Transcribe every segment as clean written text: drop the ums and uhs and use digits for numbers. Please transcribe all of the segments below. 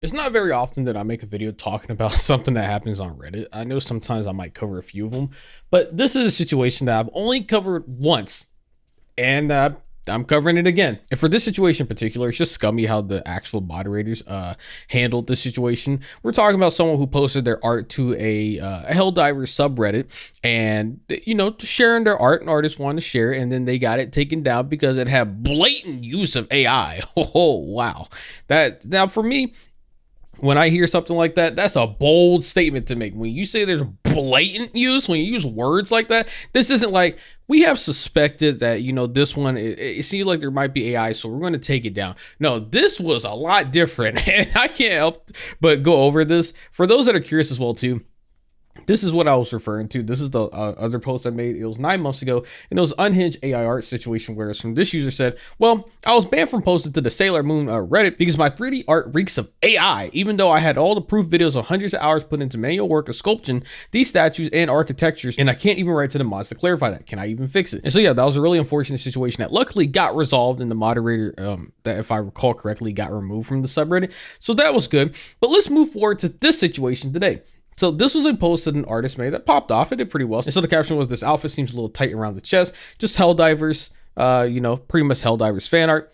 It's not very often that I make a video talking about something that happens on Reddit. I know sometimes I might cover a few of them, but this is a situation that I've only covered once, and I'm covering it again. And for this situation in particular, it's just scummy how the actual moderators handled the situation. We're talking about someone who posted their art to a Helldivers subreddit, and sharing their art, and artists wanted to share, and then they got it taken down because it had blatant use of AI. Oh wow, that now for me, when I hear something like that, that's a bold statement to make. When you say there's blatant use, when you use words like that, this isn't like we have suspected that, this one, it seems like there might be AI, so we're going to take it down. No, this was a lot different. And I can't help but go over this. For those that are curious as well, too, this is what I was referring to. This is the other post I made. It was 9 months ago, and it was unhinged AI art situation where some this user said, well, I was banned from posting to the Sailor Moon Reddit because my 3D art reeks of AI, even though I had all the proof videos of hundreds of hours put into manual work of sculpting these statues and architectures, and I can't even write to the mods to clarify that. Can I even fix it? And so yeah, that was a really unfortunate situation that luckily got resolved, and the moderator, that if I recall correctly, got removed from the subreddit. So that was good. But let's move forward to this situation today. So this was a post that an artist made that popped off. It did pretty well. And so the caption was, "This outfit seems a little tight around the chest. Just Helldivers, pretty much Helldivers fan art.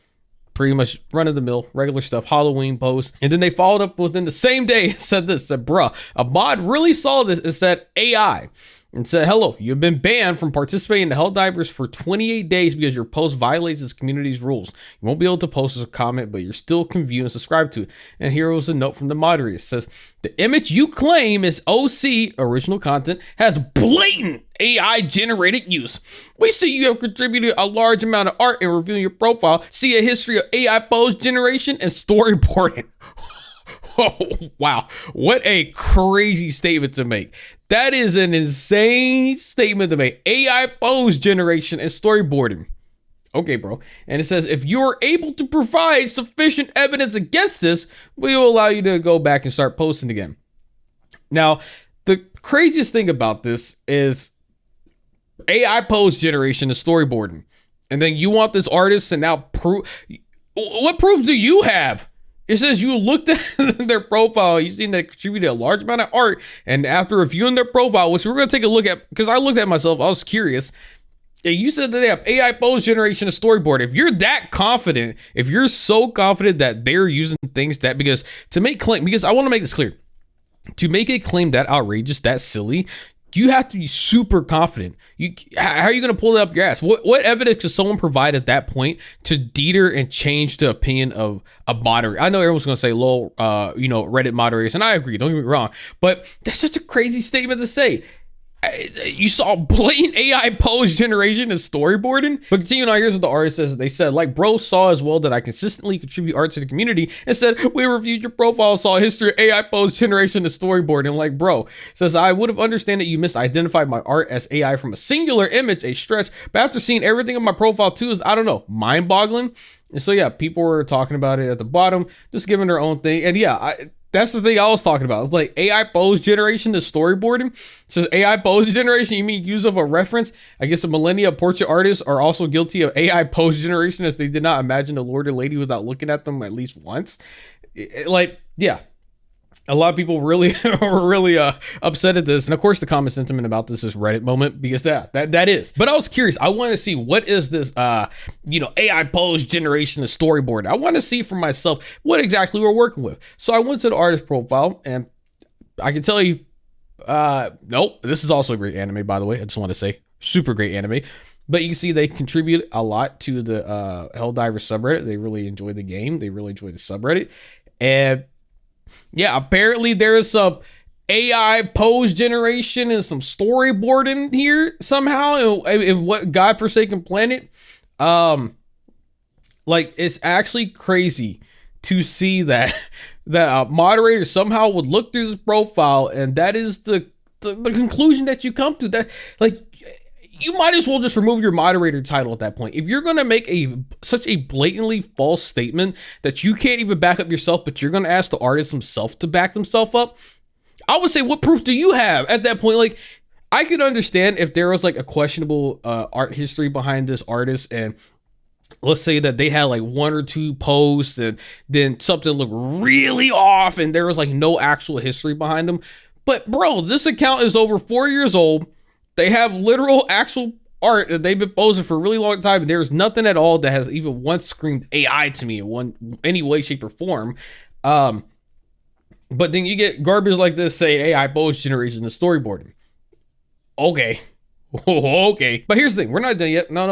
Pretty much run-of-the-mill, regular stuff, Halloween post." And then they followed up within the same day and said this, said, "Bruh, a mod really saw this and said AI. And said, hello, you've been banned from participating in the Helldivers for 28 days because your post violates this community's rules. You won't be able to post as a comment, but you're still can view and subscribe to it." And here was a note from the moderator. It says, "The image you claim is OC, original content, has blatant AI generated use. We see you have contributed a large amount of art in reviewing your profile. See a history of AI pose generation and storyboarding." Oh, wow. What a crazy statement to make. That is an insane statement to make. AI pose generation and storyboarding. Okay, bro. And it says, "If you're able to provide sufficient evidence against this, we will allow you to go back and start posting again." Now, the craziest thing about this is AI pose generation and storyboarding. And then you want this artist to now prove. What proof do you have? It says you looked at their profile, you seen they contributed a large amount of art, and after reviewing their profile, which we're going to take a look at, because I looked at myself, I was curious. You said that they have AI pose generation and storyboard. If you're that confident, if you're so confident that they're using things that, because to make claim, because I want to make this clear, to make a claim that outrageous, that silly, you have to be super confident. How are you going to pull it up your ass? What evidence could someone provide at that point to deter and change the opinion of a moderator? I know everyone's going to say, lol, Reddit moderators, and I agree, don't get me wrong, but that's such a crazy statement to say. You saw blatant AI pose generation and storyboarding. But continuing on, here's what the artist says. They said, like, bro saw as well that I consistently contribute art to the community and said, we reviewed your profile, saw a history of AI pose generation and storyboarding. Like, bro says, I would have understand that you misidentified my art as AI from a singular image, a stretch. But after seeing everything on my profile too is, I don't know, mind boggling. And so, yeah, people were talking about it at the bottom, just giving their own thing. And yeah, that's the thing I was talking about. It's like AI pose generation to storyboarding. It says AI pose generation, you mean use of a reference? I guess the millennia portrait artists are also guilty of AI pose generation, as they did not imagine a lord or lady without looking at them at least once. Yeah. A lot of people really were really upset at this. And of course, the common sentiment about this is Reddit moment, because that is. But I was curious. I want to see, what is this, AI pose generation of storyboard. I want to see for myself what exactly we're working with. So I went to the artist profile, and I can tell you, nope, this is also a great anime, by the way. I just want to say, super great anime. But you can see they contribute a lot to the Helldivers subreddit. They really enjoy the game. They really enjoy the subreddit. And yeah, apparently there's some AI pose generation and some storyboarding here somehow in what godforsaken planet. It's actually crazy to see that a moderator somehow would look through this profile, and that is the conclusion that you come to. That, like, you might as well just remove your moderator title at that point. If you're going to make such a blatantly false statement that you can't even back up yourself, but you're going to ask the artist himself to back themselves up, I would say, what proof do you have at that point? Like, I could understand if there was like a questionable art history behind this artist, and let's say that they had like one or two posts and then something looked really off and there was like no actual history behind them. But bro, this account is over 4 years old. They have literal actual art that they've been posting for a really long time, and there's nothing at all that has even once screamed AI to me in any way, shape, or form. But then you get garbage like this saying AI post generation and storyboarding. Okay. Okay. But here's the thing. We're not done yet. No.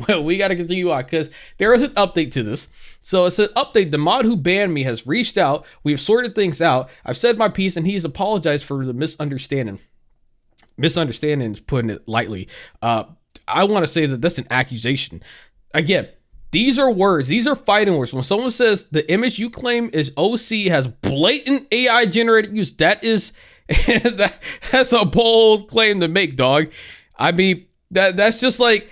Well, we got to continue on because there is an update to this. So it says, update, the mod who banned me has reached out. We have sorted things out. I've said my piece and he's apologized for the misunderstanding. Misunderstanding is putting it lightly. I want to say that that's an accusation. Again, these are words. These are fighting words. When someone says the image you claim is OC has blatant AI generated use, that is that's a bold claim to make, dog. I mean, that's just like,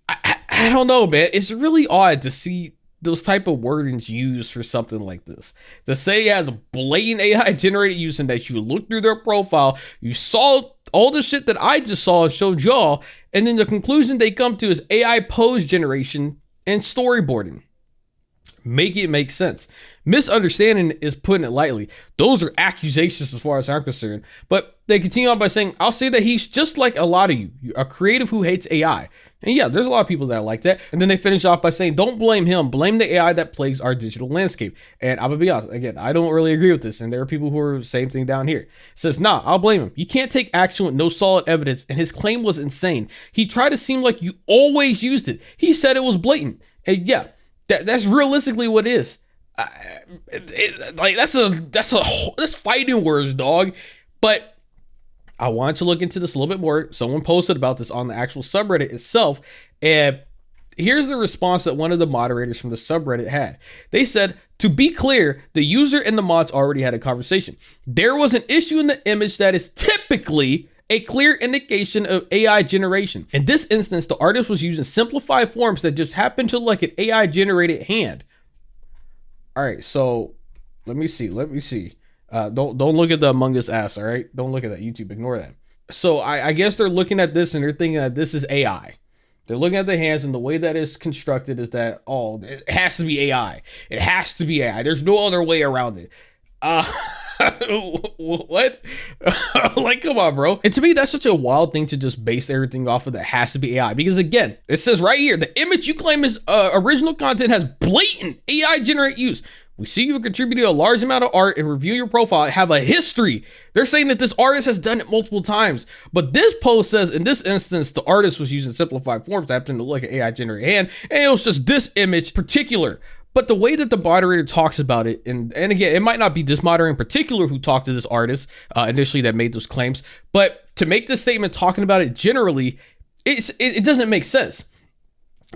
I don't know, man. It's really odd to see those type of wordings used for something like this. To say it has a blatant AI generated use and that you look through their profile, you saw all the shit that I just saw and showed y'all, and then the conclusion they come to is AI pose generation and storyboarding. Make it make sense. Misunderstanding is putting it lightly. Those are accusations as far as I'm concerned. But they continue on by saying, I'll say that he's just like a lot of you, a creative who hates AI. And yeah, there's a lot of people that like that. And then they finish off by saying, don't blame him, blame the AI that plagues our digital landscape. And I'm gonna be honest, again, I don't really agree with this. And there are people who are the same thing down here. It says, nah, I'll blame him. You can't take action with no solid evidence. And his claim was insane. He tried to seem like you always used it. He said it was blatant. And yeah, that's realistically what it is. Like that's fighting words, dog. But I wanted to look into this a little bit more. Someone posted about this on the actual subreddit itself, and here's the response that one of the moderators from the subreddit had. They said, to be clear, the user and the mods already had a conversation. There was an issue in the image that is typically a clear indication of AI generation. In this instance, the artist was using simplified forms that just happened to look like an AI generated hand. All right, so let me see. Don't look at the Among Us ass, all right? Don't look at that. YouTube, ignore that. So I guess they're looking at this and they're thinking that this is AI. They're looking at the hands, and the way that it's constructed is that, oh, it has to be AI. It has to be AI. There's no other way around it. What? Like, come on, bro. And to me, that's such a wild thing to just base everything off of that has to be AI. Because again, it says right here, the image you claim is original content has blatant AI generated use. We see you contributed a large amount of art and review your profile, have a history. They're saying that this artist has done it multiple times. But this post says, in this instance, the artist was using simplified forms that happened to look like an AI generated hand, and it was just this image particular. But the way that the moderator talks about it, and again, it might not be this moderator in particular who talked to this artist initially that made those claims, but to make this statement talking about it generally, it doesn't make sense.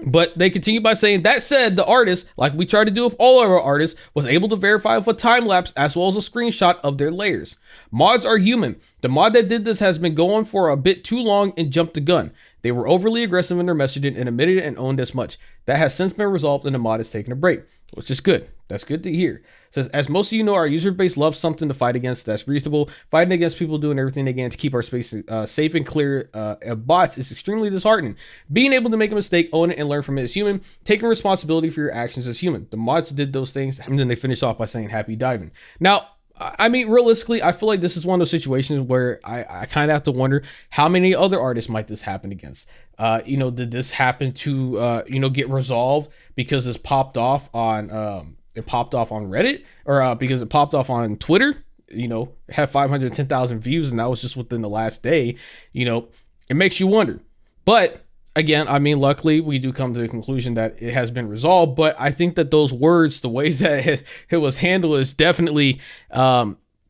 But they continue by saying, that said, the artist, like we try to do with all of our artists, was able to verify with a time lapse as well as a screenshot of their layers. Mods are human. The mod that did this has been going for a bit too long and jumped the gun. They were overly aggressive in their messaging and admitted it and owned as much. That has since been resolved and the mod has taken a break, which is good. That's good to hear. It says, as most of you know, our user base loves something to fight against. That's reasonable. Fighting against people doing everything they can to keep our space safe and clear of bots is extremely disheartening. Being able to make a mistake, own it, and learn from it is human. Taking responsibility for your actions is human. The mods did those things, and then they finish off by saying, happy diving. Now, I mean, realistically, I feel like this is one of those situations where I kind of have to wonder how many other artists might this happen against. Did this happen to, get resolved because this popped off on Reddit, or because it popped off on Twitter? It had 510,000 views, and that was just within the last day. It makes you wonder. But again, I mean, luckily we do come to the conclusion that it has been resolved, but I think that those words, the ways that it was handled is definitely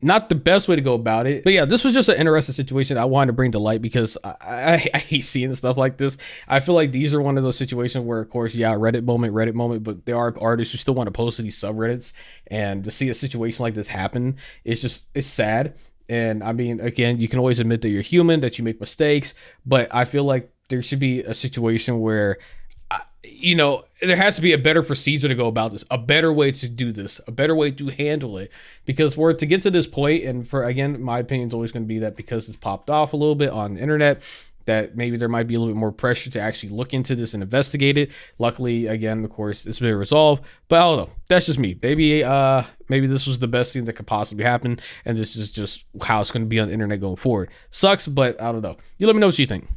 not the best way to go about it. But yeah, this was just an interesting situation I wanted to bring to light because I hate seeing stuff like this. I feel like these are one of those situations where, of course, yeah, Reddit moment, but there are artists who still want to post to these subreddits, and to see a situation like this happen, it's sad. And I mean, again, you can always admit that you're human, that you make mistakes, but I feel like there should be a situation where, there has to be a better procedure to go about this, a better way to do this, a better way to handle it. Because for it to get to this point, and for, again, my opinion is always going to be that because it's popped off a little bit on the internet, that maybe there might be a little bit more pressure to actually look into this and investigate it. Luckily, again, of course, it's been resolved, but I don't know. That's just me. Maybe this was the best thing that could possibly happen, and this is just how it's going to be on the internet going forward. Sucks, but I don't know. You let me know what you think.